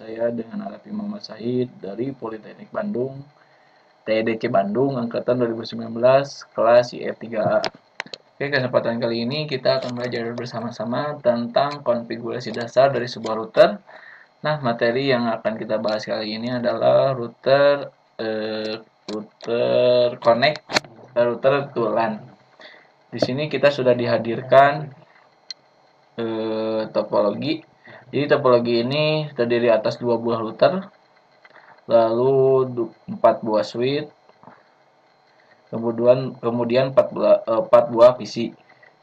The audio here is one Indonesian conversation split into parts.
Saya dengan Arifin Muhammad Said dari Politeknik Bandung, TEDC Bandung, angkatan 2019, kelas IF3A. Oke, kesempatan kali ini kita akan belajar bersama-sama tentang konfigurasi dasar dari sebuah router. Nah, materi yang akan kita bahas kali ini adalah router connect, router to LAN. Di sini kita sudah dihadirkan topologi. Jadi topologi ini terdiri atas 2 buah router, lalu 4 buah switch, kemudian 4 buah PC.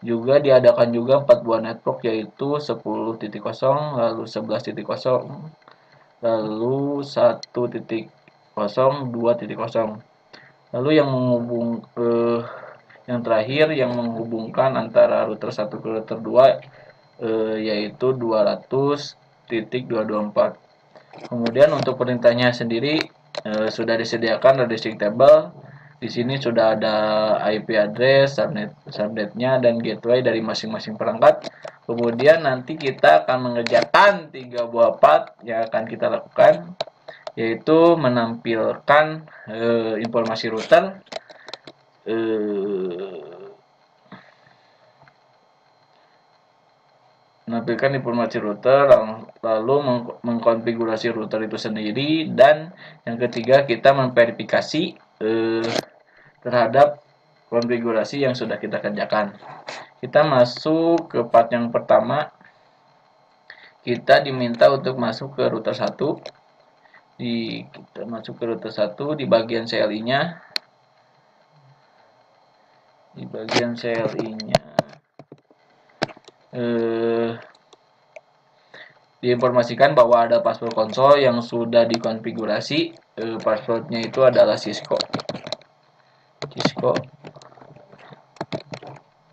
Juga diadakan juga 4 buah network, yaitu 10.0, lalu 11.0, lalu 1.0, 2.0. Lalu yang terakhir yang menghubungkan antara router 1 ke router 2 yaitu 200.224. Kemudian untuk perintahnya sendiri sudah disediakan redirecting table. Di sini sudah ada IP address, subnetnya, dan gateway dari masing-masing perangkat. Kemudian nanti kita akan mengerjakan 3 buah part yang akan kita lakukan, yaitu menampilkan informasi router, lalu mengkonfigurasi router itu sendiri, dan yang ketiga kita memverifikasi terhadap konfigurasi yang sudah kita kerjakan. Kita masuk ke part yang pertama. Kita diminta untuk masuk ke router 1. Kita masuk ke router 1 di bagian CLI-nya. Di bagian CLI-nya diinformasikan bahwa ada password konsol yang sudah dikonfigurasi. Passwordnya itu adalah Cisco.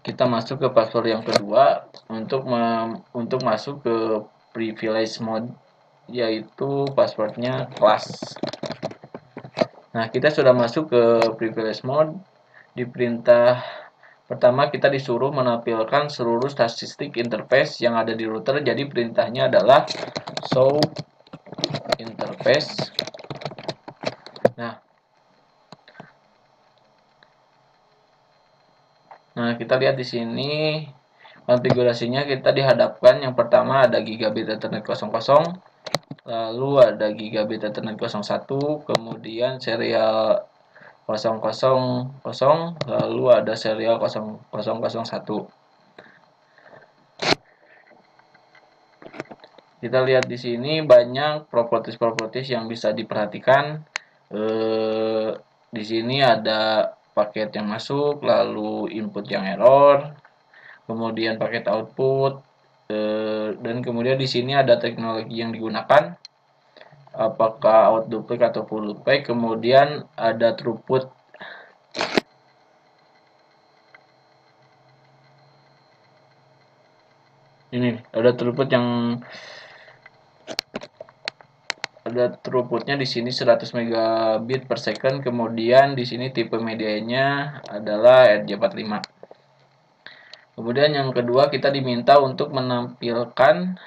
Kita masuk ke password yang kedua untuk masuk ke privilege mode, yaitu passwordnya class. Nah, kita sudah masuk ke privilege mode. Di perintah pertama kita disuruh menampilkan seluruh statistik interface yang ada di router. Jadi perintahnya adalah show interface. Nah, kita lihat di sini konfigurasinya. Kita dihadapkan yang pertama ada gigabit Ethernet 00, lalu ada gigabit Ethernet 01, kemudian serial 000, lalu ada serial 0001. Kita lihat di sini banyak properties yang bisa diperhatikan. Di sini ada paket yang masuk, lalu input yang error, kemudian paket output, dan kemudian di sini ada teknologi yang digunakan, apakah out duplicate atau full duplicate. Kemudian ada throughput. Ini ada throughputnya di sini 100 megabit per second. Kemudian di sini tipe medianya adalah RJ45. Kemudian yang kedua kita diminta untuk menampilkan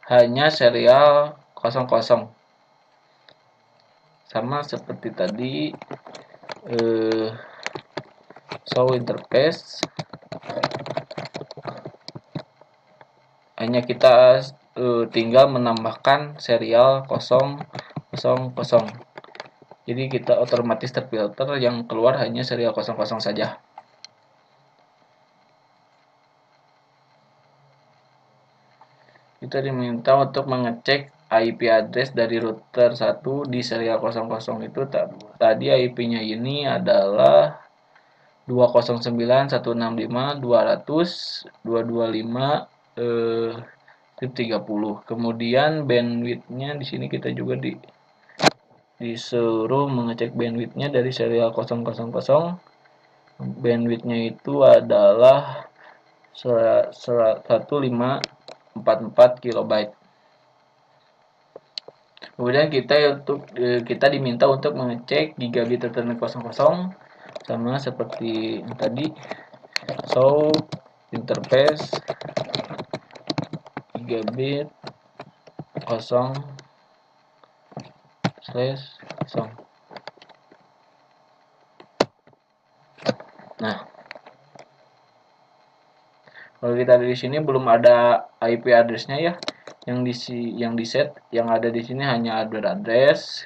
hanya serial 00. Sama seperti tadi, show interface. Hanya kita tinggal menambahkan serial 000. Jadi kita otomatis terfilter, yang keluar hanya serial 00 saja. Kita diminta untuk mengecek IP address dari router 1 di serial 00 itu. Tadi IP-nya ini adalah 209.168.200.225.30. Kemudian bandwidth-nya di sini kita juga disuruh mengecek bandwidth-nya dari serial 000. Bandwidth-nya itu adalah 1544 KB. Kemudian kita diminta untuk mengecek gigabit Ethernet 00, sama seperti yang tadi, show interface gigabit 0/0. Nah, kalau kita di sini belum ada IP address-nya ya, yang di set, yang ada di sini hanya address.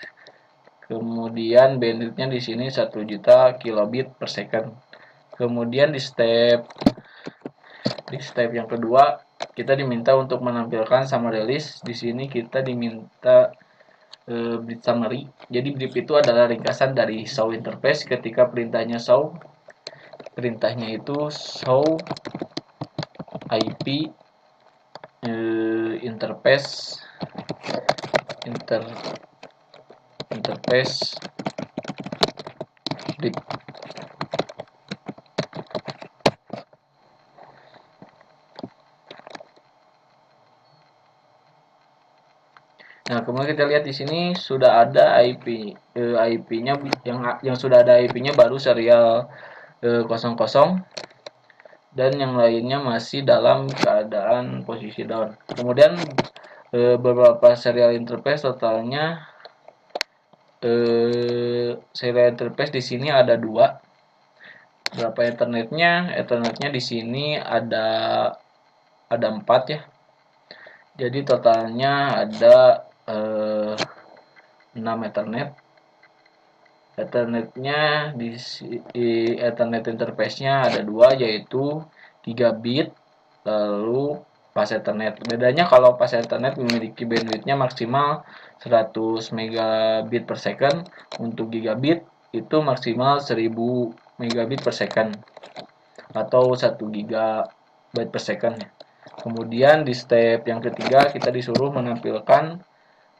Kemudian bandwidth-nya di sini 1 juta kilobit per second. Kemudian di step yang kedua, kita diminta untuk menampilkan summary list. Di sini kita diminta brief summary. Jadi brief itu adalah ringkasan dari show interface. Ketika perintahnya show, perintahnya itu show IP interface brief. Nah, kemudian kita lihat di sini sudah ada IP-nya yang sudah ada IP-nya baru serial 00, dan yang lainnya masih dalam keadaan posisi down. Kemudian beberapa serial interface totalnya serial interface di sini ada 2. Berapa Ethernetnya? Ethernetnya di sini ada 4 ya. Jadi totalnya ada 6 Ethernet. Ethernetnya di Ethernet interface-nya ada 2, yaitu gigabit lalu pas Ethernet. Bedanya kalau pas Ethernet memiliki bandwidth-nya maksimal 100 megabit per second, untuk gigabit itu maksimal 1000 megabit per second atau 1 gigabyte per second. Kemudian di step yang ketiga kita disuruh menampilkan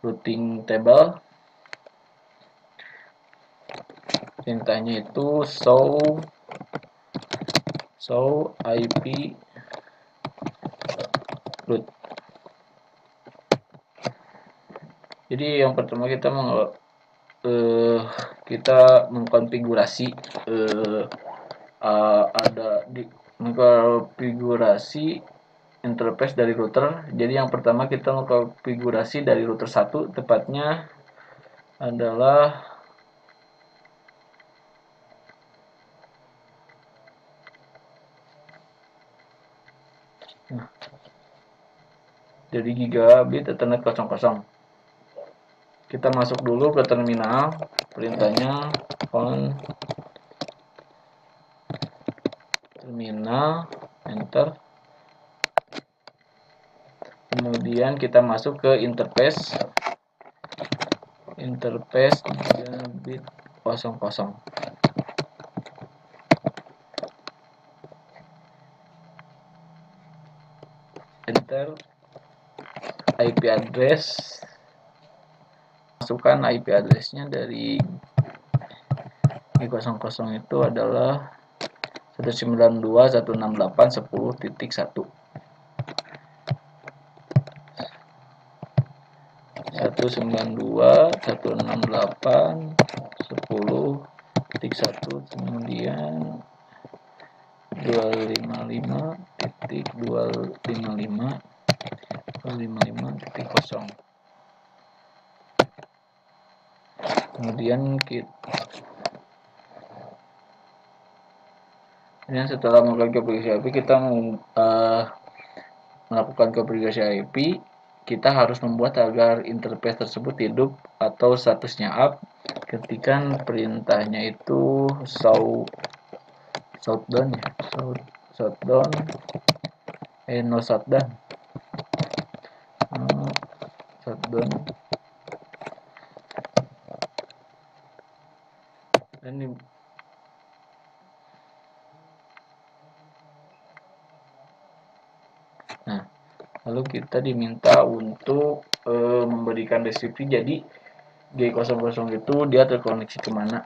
routing table. Perintahnya itu show IP route. Jadi yang pertama kita mengkonfigurasi mengkonfigurasi interface dari router. Jadi yang pertama kita mengkonfigurasi dari router 1, tepatnya adalah dari gigabit Ethernet 00. Kita masuk dulu ke terminal, perintahnya on terminal, enter. Kemudian kita masuk ke interface gigabit 00. Enter IP address, masukkan IP addressnya dari G00 itu adalah 192.168.10.1. 192.168.10.1, kemudian 255.255.0. Kemudian setelah melakukan konfigurasi IP, kita melakukan konfigurasi IP, kita harus membuat agar interface tersebut hidup atau statusnya up ketika perintahnya itu shutdown ya, shutdown dan nah, lalu kita diminta untuk memberikan deskripsi. Jadi G00 itu dia terkoneksi kemana.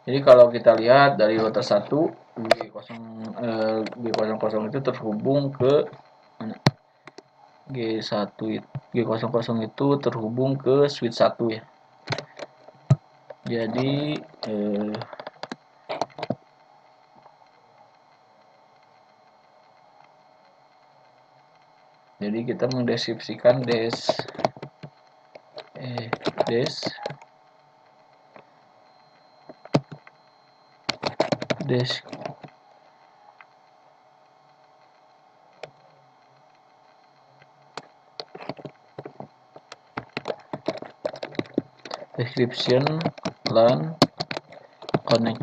Jadi kalau kita lihat dari router 1, G00 itu terhubung ke mana? G00 itu terhubung ke switch 1 ya. Jadi Jadi kita mendeskripsikan des description lan connection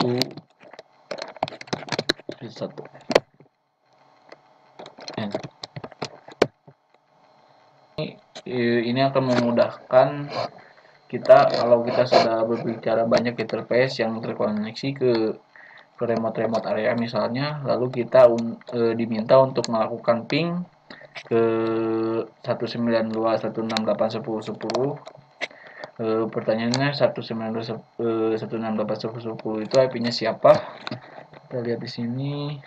to satu. Ini akan memudahkan kita kalau kita sudah berbicara banyak interface yang terkoneksi ke remote area misalnya, lalu kita diminta untuk melakukan ping ke 192.168.10.10. Pertanyaannya 192.168.10.10 itu IP-nya siapa? Kita lihat di sini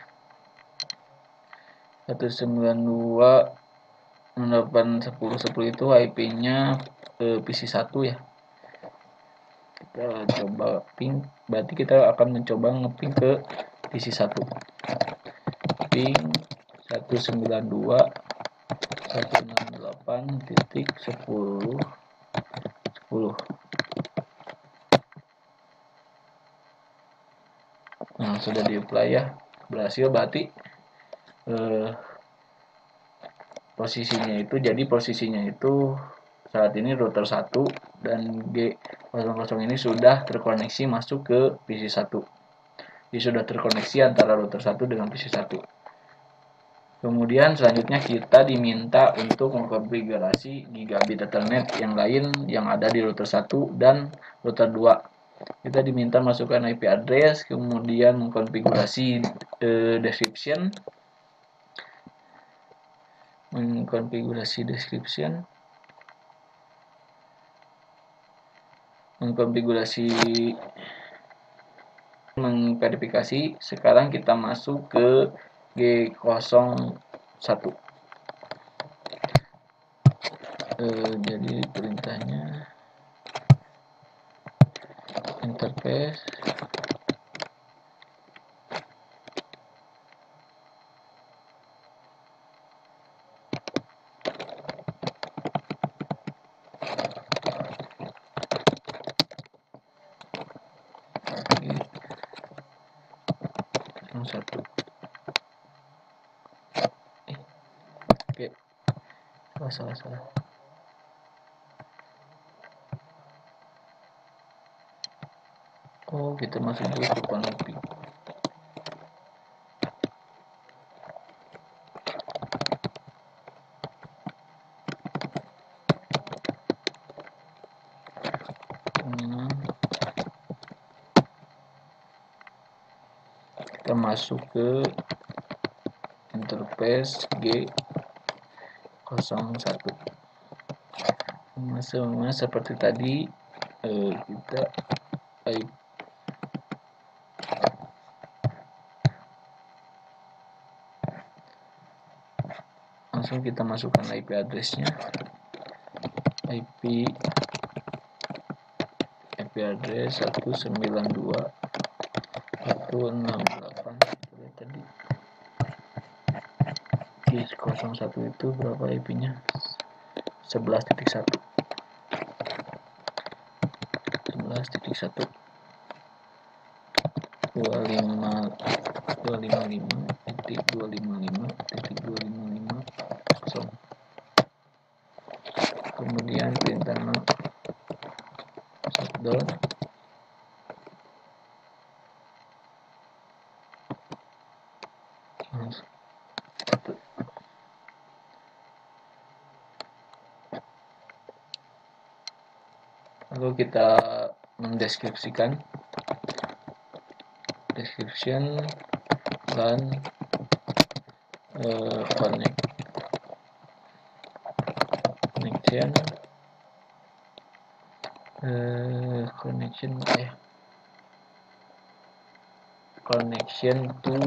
192.168.10.10 itu IP-nya PC1 ya. Kita coba ping, berarti kita akan mencoba ngeping ke PC1. Ping 192.168.10.10. Nah, sudah di-apply ya. Berhasil, berarti posisinya itu saat ini router 1 dan G00 ini sudah terkoneksi masuk ke PC1. Jadi sudah terkoneksi antara router 1 dengan PC1. Kemudian selanjutnya kita diminta untuk mengkonfigurasi gigabit Ethernet yang lain yang ada di router 1 dan router 2. Kita diminta masukkan IP address, kemudian mengkonfigurasi description, mengverifikasi. Sekarang kita masuk ke G01. Jadi perintahnya interface G01. Oke, salah. Oh, kita masuk dulu ke Panopi. Kita masuk ke interface G01. Sama seperti tadi, kita langsung kita masukkan IP address-nya. IP address 192.168 tadi. G01 itu berapa IP-nya? 11.1. 11.1 255.255.255.255.0. Kemudian perintah shutdown. Lalu kita mendeskripsikan description dan connection to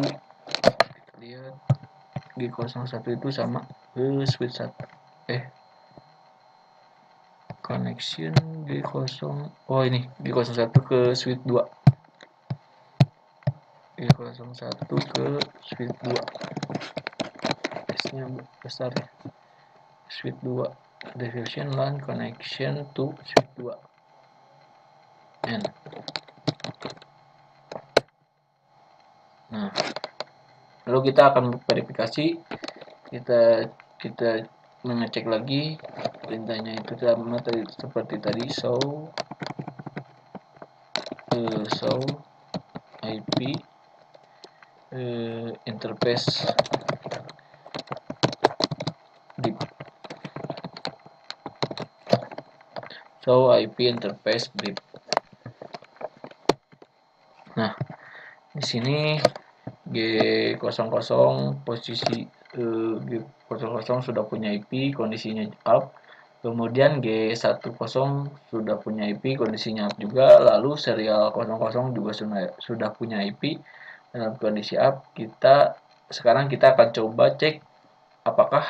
lihat G01 itu sama switch 1 connection G0 ini G01 ke switch 2. G01 ke switch 2. S-nya besar ya. Switch 2. Diffusion LAN connection to switch 2. N. Nah, lalu kita akan verifikasi, kita mengecek lagi perintahnya itu sama seperti tadi, show IP interface div, show IP interface div. Nah, di sini G00 posisi G00 sudah punya IP, kondisinya up. Kemudian G10 sudah punya IP, kondisinya up juga. Lalu serial 00 juga sudah punya IP dalam kondisi up. Sekarang kita akan coba cek apakah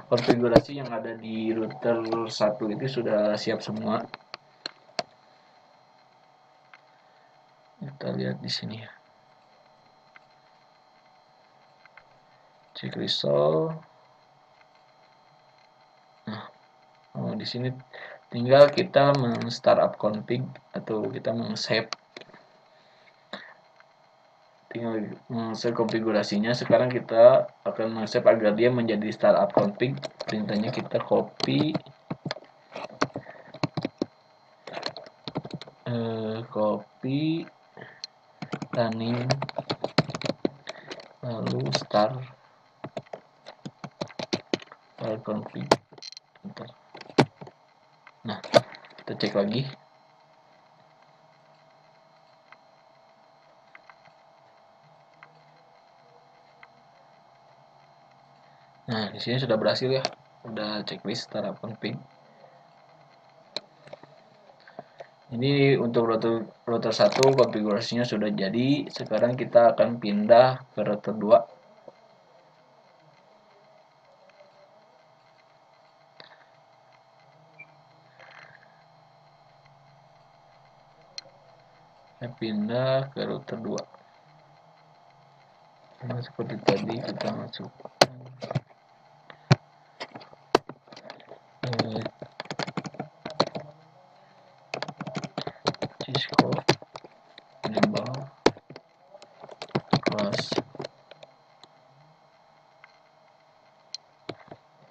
konfigurasi yang ada di router 1 itu sudah siap semua. Kita lihat di sini ya. Cek result. Nah, di sini tinggal kita startup config atau kita save, tinggal save konfigurasinya. Sekarang kita akan save agar dia menjadi startup config. Perintahnya kita copy running, lalu start config. Nah, kita cek lagi. Nah, di sini sudah berhasil ya. Udah checklist startup config. Ini untuk router 1 konfigurasinya sudah jadi. Sekarang kita akan pindah ke router 2. Kita pindah ke router 2. Nah, seperti tadi kita masuk Cisco enable class.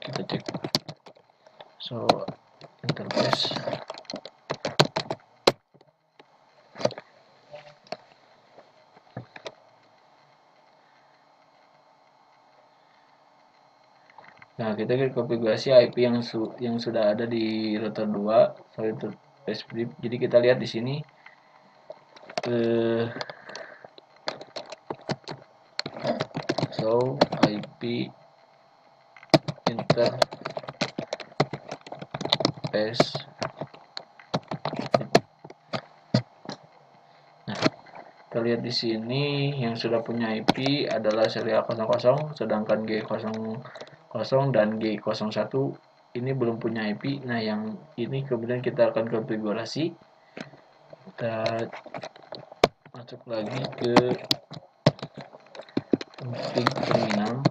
Kita cek interface. Nah, kita lihat konfigurasi IP yang sudah ada di router 2, interface brief. Jadi kita lihat di sini show IP interface. Nah, kita lihat di sini yang sudah punya IP adalah serial 00, sedangkan G00 dan G01 ini belum punya IP. Nah, yang ini kemudian kita akan konfigurasi. Kita masuk lagi ke config terminal.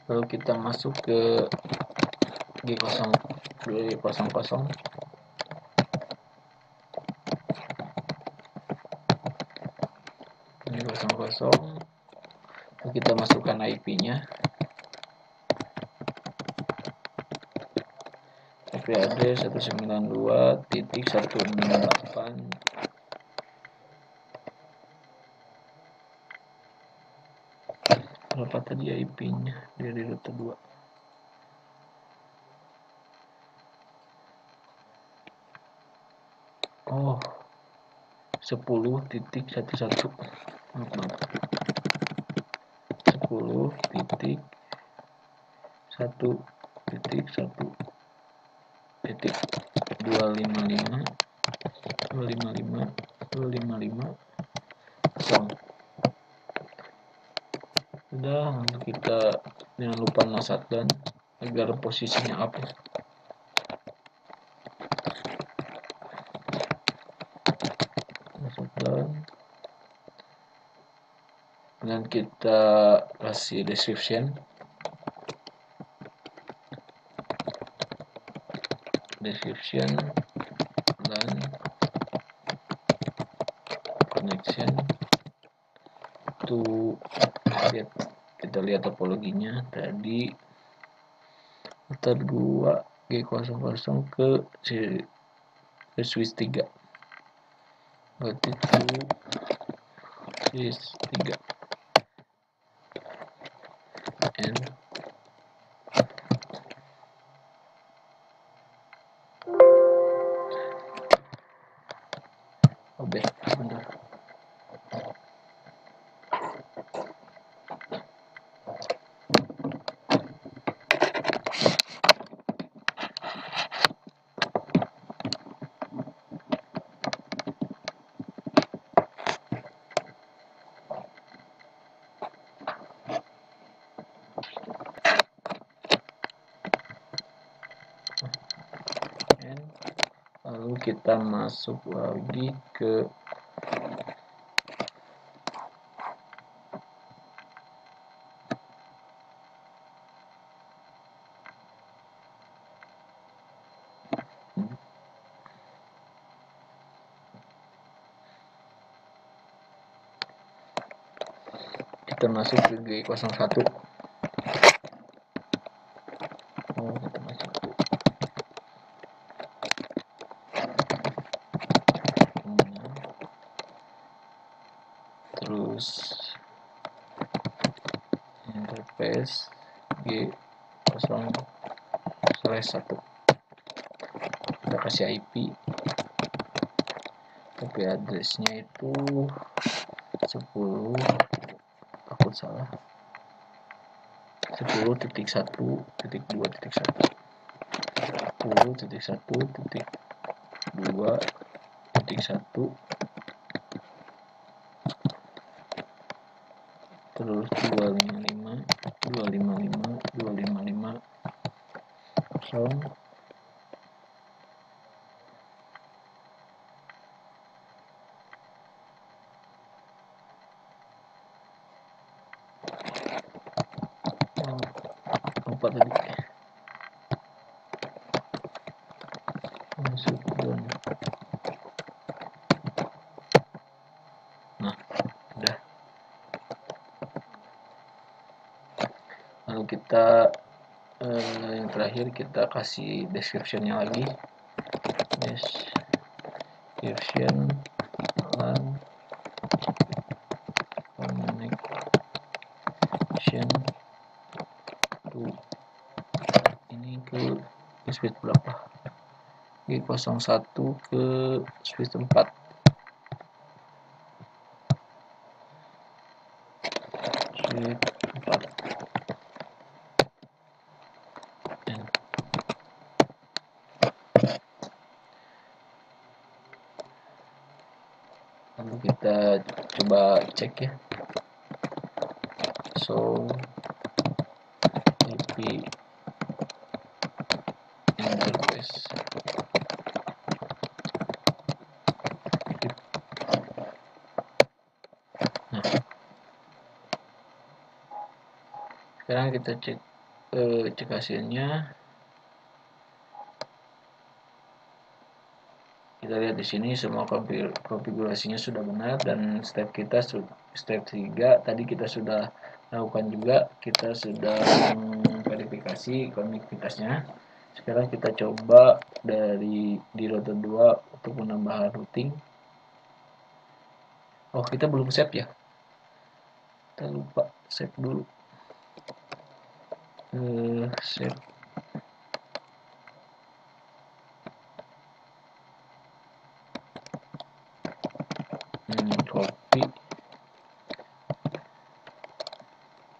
Lalu kita masuk ke G00. Kita masukkan IP-nya. IP address 192.168. Berapa tadi IP-nya dari router 2? Oh, 10.11. Maaf. 10.1.1.255 Sudah, kita jangan lupa no shutdown agar posisinya up. dan kita kasih description dan connection to kita lihat topologinya tadi router 2 G00 ke switch 3, berarti to switch 3 and bentar. Lalu kita masuk lagi ke G01. Terus interface G0/1, kita kasih IP, tapi addressnya itu 10, takut salah, 10.1.2.1, 10.1.2.1, terus 255 apa tadi masuk zone. Nah, udah. Lalu kita yang terakhir kita kasih descriptionnya lagi, description LAN connection to ini ke switch berapa, G01 ke switch 4, lalu kita coba cek ya. So IP interface sekarang kita cek hasilnya. Kita lihat di sini semua konfigurasinya sudah benar, dan step 3 tadi kita sudah lakukan juga, kita sudah verifikasi konektivitasnya. Sekarang kita coba di router 2 untuk menambah routing. Oh, kita belum save ya, kita lupa save dulu. Save copy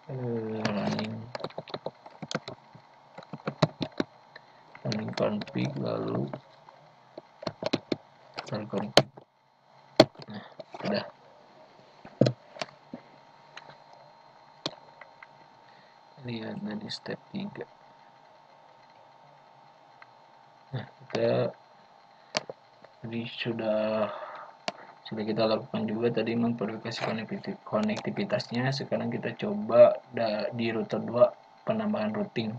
running config, lalu config. Nah, udah. Lihat dari step 3. Nah, kita tadi sudah sudah kita lakukan juga tadi memverifikasi konektivitasnya. Sekarang kita coba di router 2 penambahan routing.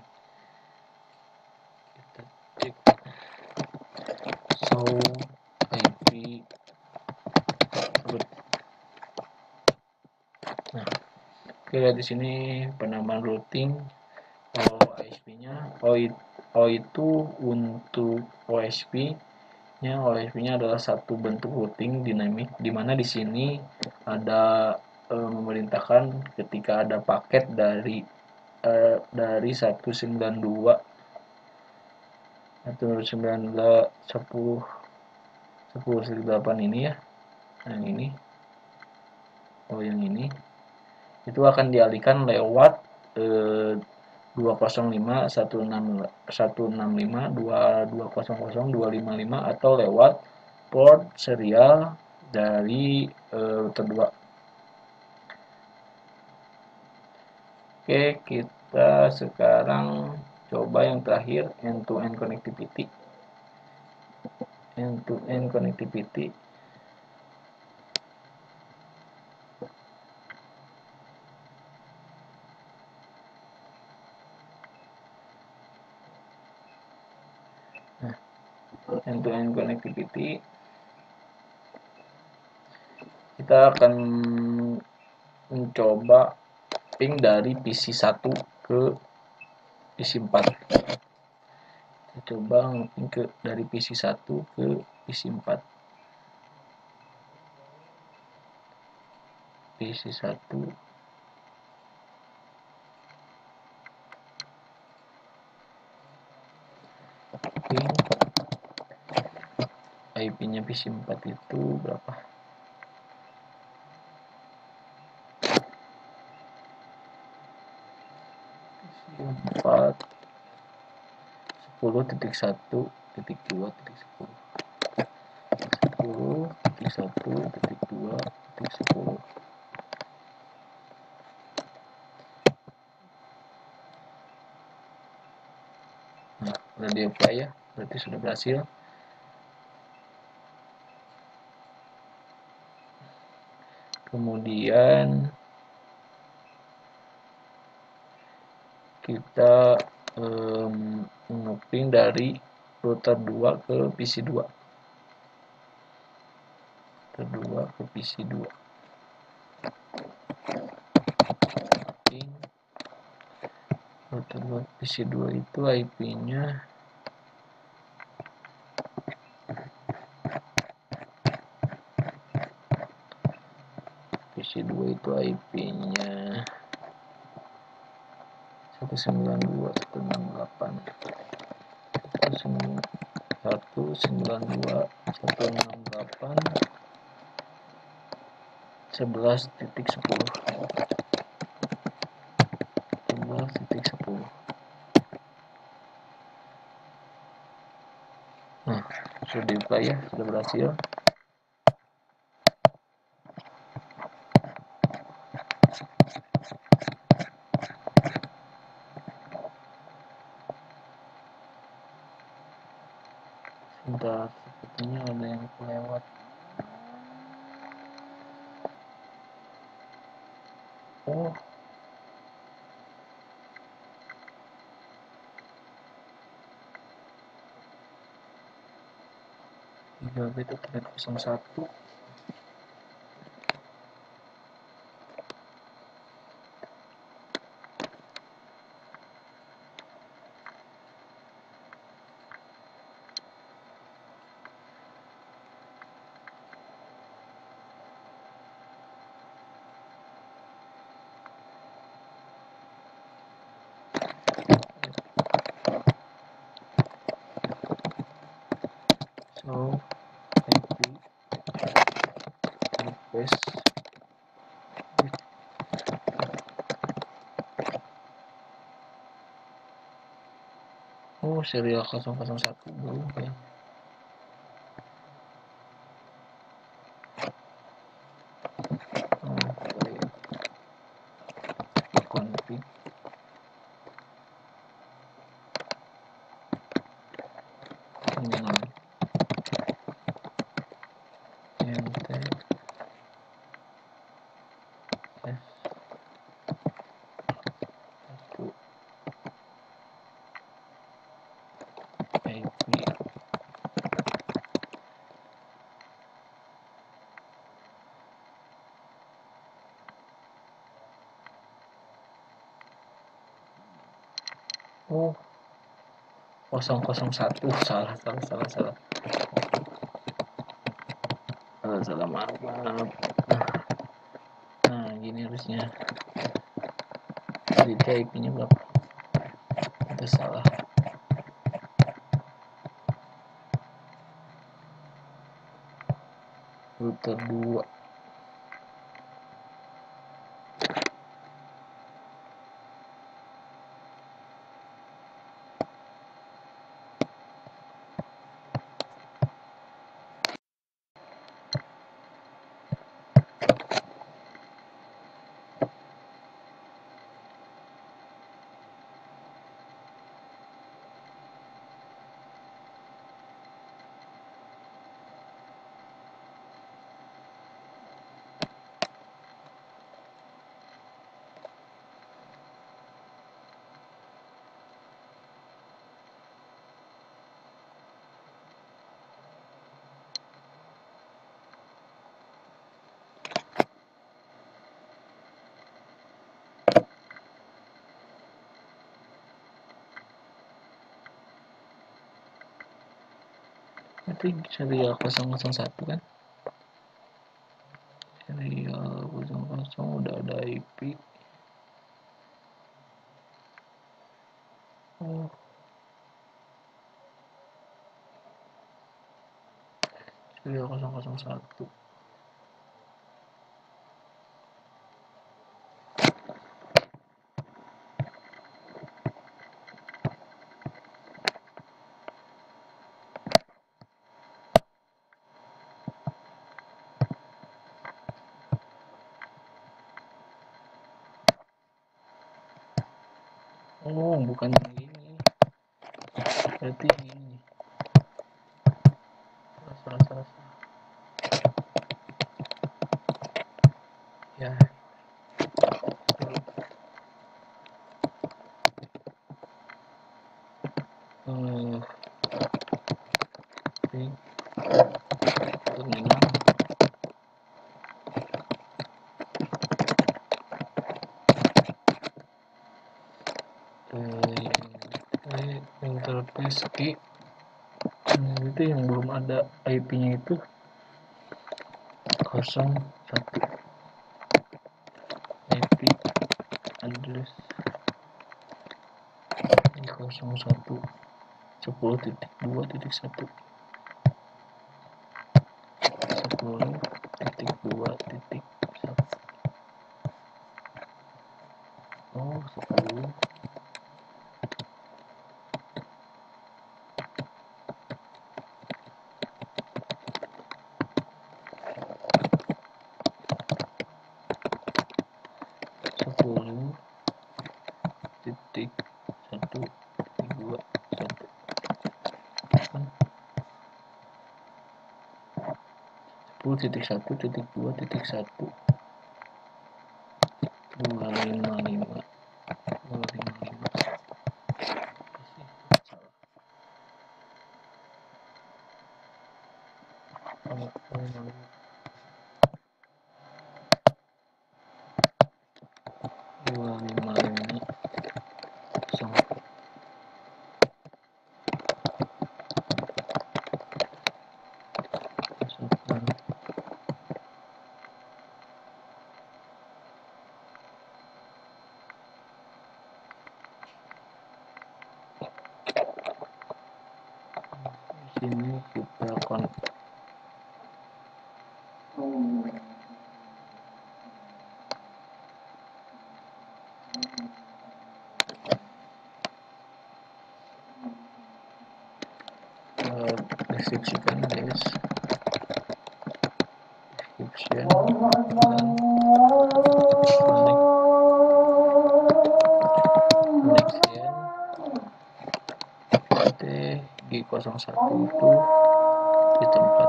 Kita cek show IP root. Nah, oke, lihat di sini penambahan routing. OSP-nya O itu untuk OSP-nya adalah satu bentuk routing dinamik, di mana di sini ada memerintahkan ketika ada paket dari 192 atau 10.18 ini ya, yang ini, yang ini itu akan dialihkan lewat 205 165 2200 255 atau lewat port serial dari router 2. Oke, kita sekarang coba yang terakhir, end-to-end connectivity. End-to-end connectivity. Nah, end-to-end connectivity, kita akan mencoba ping dari PC 1 ke PC 4. Kita coba ping dari PC 1 ke PC 4. PC 1 ping IP-nya PC 4 itu berapa? PC 4 10.1.2.10 10.1.2.10. Nah, udah di apply ya, berarti sudah berhasil. Kemudian kita menguping dari router 2 ke PC 2. Router 2 ke PC 2. Router 2 ke PC 2 itu IP-nya PC 2 itu IP-nya 192.168 11.10. Nah, sudah di-apply ya, sudah berhasil. Sebentar, sepertinya ada yang kelewat. Oh, gigabit atau 01. So, IP request serial 001 belum ya. Config enter. Oh, 001. Salah, maaf. Nah, gini harusnya. Jadi IP-nya berapa? Itu salah. Router 2. Itu serial 001 kan? Serial 00 udah ada IP. Oh, serial 001. Oh, bukan yang ini. Berarti ini. Salah. Ya. Ini terminal. Interface key. Itu yang belum ada IP-nya itu 01. IP address 01 10.2.1 10.2.1. Oh, 10. Titik 1 2 1 10.1.2.1 255 sini kita kontak deskripsikan guys, description dan G01 itu di tempat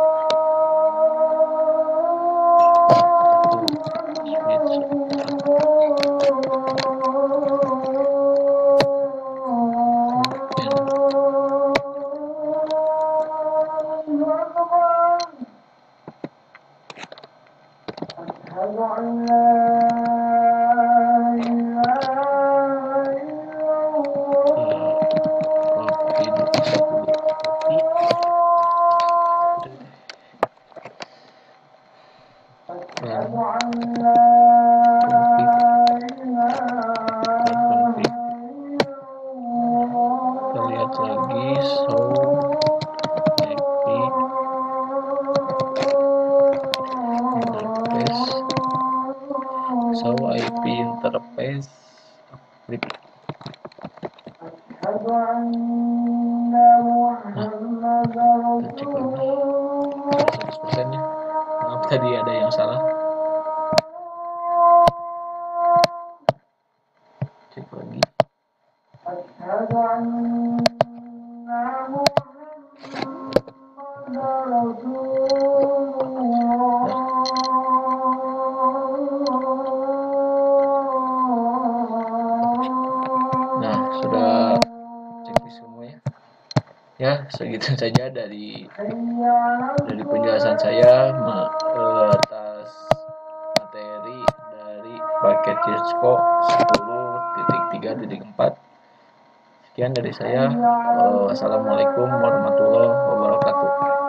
dan kita lihat lagi show IP interface, show IP interface klik. Nah, kita cek lagi 100% nya. Maaf tadi ada yang salah. Cek lagi. Nah, sudah checklist semua ya. Ya, segitu saja dari penjelasan saya atas materi dari paket Cisco 10.3.4. Sekian dari saya. Wassalamualaikum warahmatullahi wabarakatuh.